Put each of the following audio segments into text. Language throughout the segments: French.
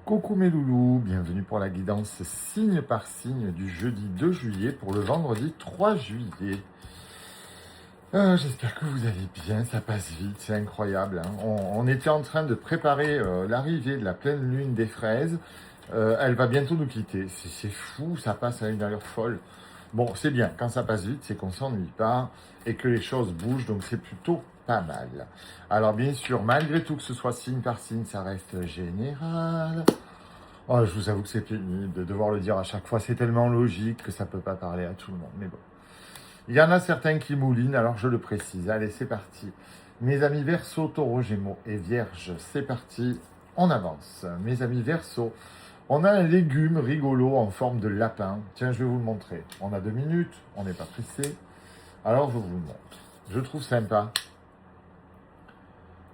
Coucou mes loulous, bienvenue pour la guidance signe par signe du jeudi 2 juillet pour le vendredi 3 juillet. J'espère que vous allez bien, ça passe vite, c'est incroyable. Hein. On était en train de préparer l'arrivée de la pleine lune des fraises. Elle va bientôt nous quitter, c'est fou, ça passe à une allure folle. Bon, c'est bien, quand ça passe vite, c'est qu'on s'ennuie pas et que les choses bougent, donc c'est plutôt pas mal. Alors bien sûr, malgré tout que ce soit signe par signe, ça reste général. Oh, je vous avoue que c'est pénible de devoir le dire à chaque fois, c'est tellement logique que ça peut pas parler à tout le monde, mais bon. Il y en a certains qui moulinent, alors je le précise. Allez, c'est parti. Mes amis Verseau, Taureau, Gémeaux et Vierge, c'est parti, on avance. Mes amis Verseau, on a un légume rigolo en forme de lapin. Tiens, je vais vous le montrer. On a 2 minutes, on n'est pas pressé. Alors, je vous le montre. Je trouve sympa.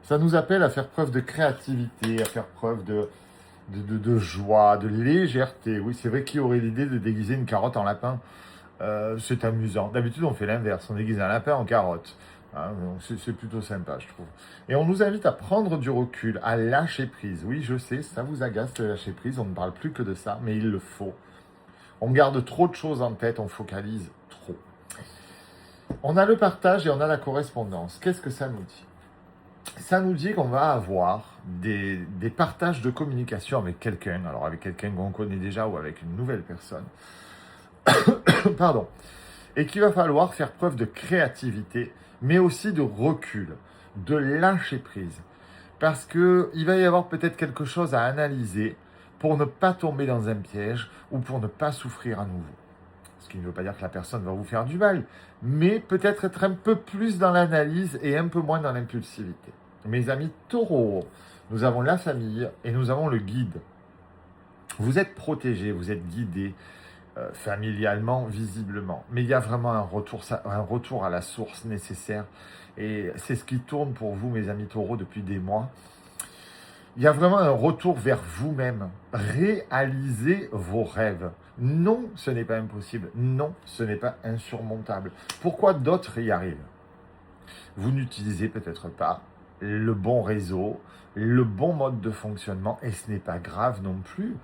Ça nous appelle à faire preuve de créativité, à faire preuve de joie, de légèreté. Oui, c'est vrai, qui aurait l'idée de déguiser une carotte en lapin? C'est amusant. D'habitude, on fait l'inverse. On déguise un lapin en carotte. Hein, donc c'est plutôt sympa, je trouve. Et on nous invite à prendre du recul, à lâcher prise. Oui, je sais, ça vous agace de lâcher prise. On ne parle plus que de ça, mais il le faut. On garde trop de choses en tête, on focalise trop. On a le partage et on a la correspondance. Qu'est-ce que ça nous dit? Ça nous dit qu'on va avoir des partages de communication avec quelqu'un. Alors avec quelqu'un qu'on connaît déjà ou avec une nouvelle personne. Pardon. Et qu'il va falloir faire preuve de créativité, mais aussi de recul, de lâcher prise. Parce qu'il va y avoir peut-être quelque chose à analyser pour ne pas tomber dans un piège ou pour ne pas souffrir à nouveau. Ce qui ne veut pas dire que la personne va vous faire du mal, mais peut-être être un peu plus dans l'analyse et un peu moins dans l'impulsivité. Mes amis taureaux, nous avons la famille et nous avons le guide. Vous êtes protégés, vous êtes guidés, familialement, visiblement. Mais il y a vraiment un retour à la source nécessaire. Et c'est ce qui tourne pour vous, mes amis taureaux, depuis des mois. Il y a vraiment un retour vers vous-même. Réalisez vos rêves. Non, ce n'est pas impossible. Non, ce n'est pas insurmontable. Pourquoi d'autres y arrivent? Vous n'utilisez peut-être pas le bon réseau, le bon mode de fonctionnement, et ce n'est pas grave non plus.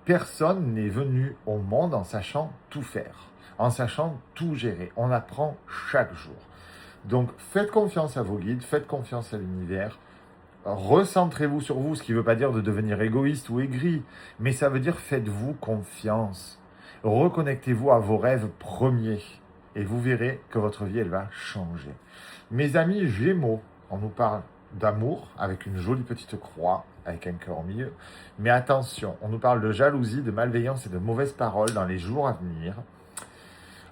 Personne n'est venu au monde en sachant tout faire, en sachant tout gérer. On apprend chaque jour. Donc, faites confiance à vos guides, faites confiance à l'univers. Recentrez-vous sur vous, ce qui ne veut pas dire de devenir égoïste ou aigri, mais ça veut dire faites-vous confiance. Reconnectez-vous à vos rêves premiers et vous verrez que votre vie, elle va changer. Mes amis Gémeaux, on nous parle d'amour avec une jolie petite croix, avec un cœur au milieu. Mais attention, on nous parle de jalousie, de malveillance et de mauvaises paroles dans les jours à venir.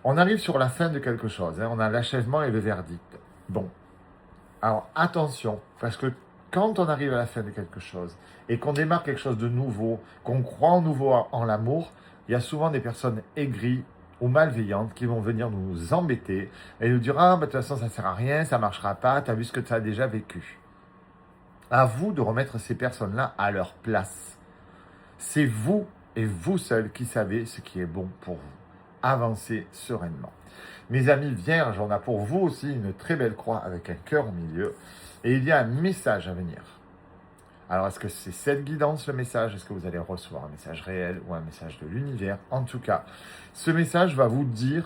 On arrive sur la fin de quelque chose, hein, on a l'achèvement et le verdict. Bon, alors attention, parce que quand on arrive à la fin de quelque chose et qu'on démarre quelque chose de nouveau, qu'on croit en nouveau en l'amour, il y a souvent des personnes aigries ou malveillantes qui vont venir nous embêter et nous dire « Ah, bah, de toute façon, ça ne sert à rien, ça ne marchera pas, tu as vu ce que tu as déjà vécu. » À vous de remettre ces personnes-là à leur place. C'est vous et vous seul qui savez ce qui est bon pour vous. Avancez sereinement. Mes amis vierges, on a pour vous aussi une très belle croix avec un cœur au milieu. Et il y a un message à venir. Alors, est-ce que c'est cette guidance, le message? Est-ce que vous allez recevoir un message réel ou un message de l'univers? En tout cas, ce message va vous dire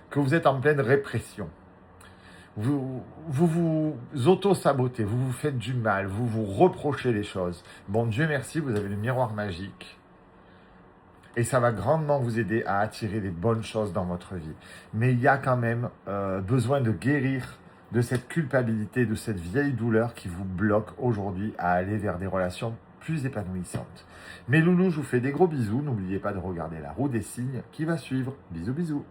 que vous êtes en pleine répression. Vous vous auto-sabotez, vous vous faites du mal, vous vous reprochez les choses. Bon, Dieu merci, vous avez le miroir magique. Et ça va grandement vous aider à attirer les bonnes choses dans votre vie. Mais il y a quand même besoin de guérir de cette culpabilité, de cette vieille douleur qui vous bloque aujourd'hui à aller vers des relations plus épanouissantes. Mes loulous, je vous fais des gros bisous. N'oubliez pas de regarder la roue des signes qui va suivre. Bisous, bisous.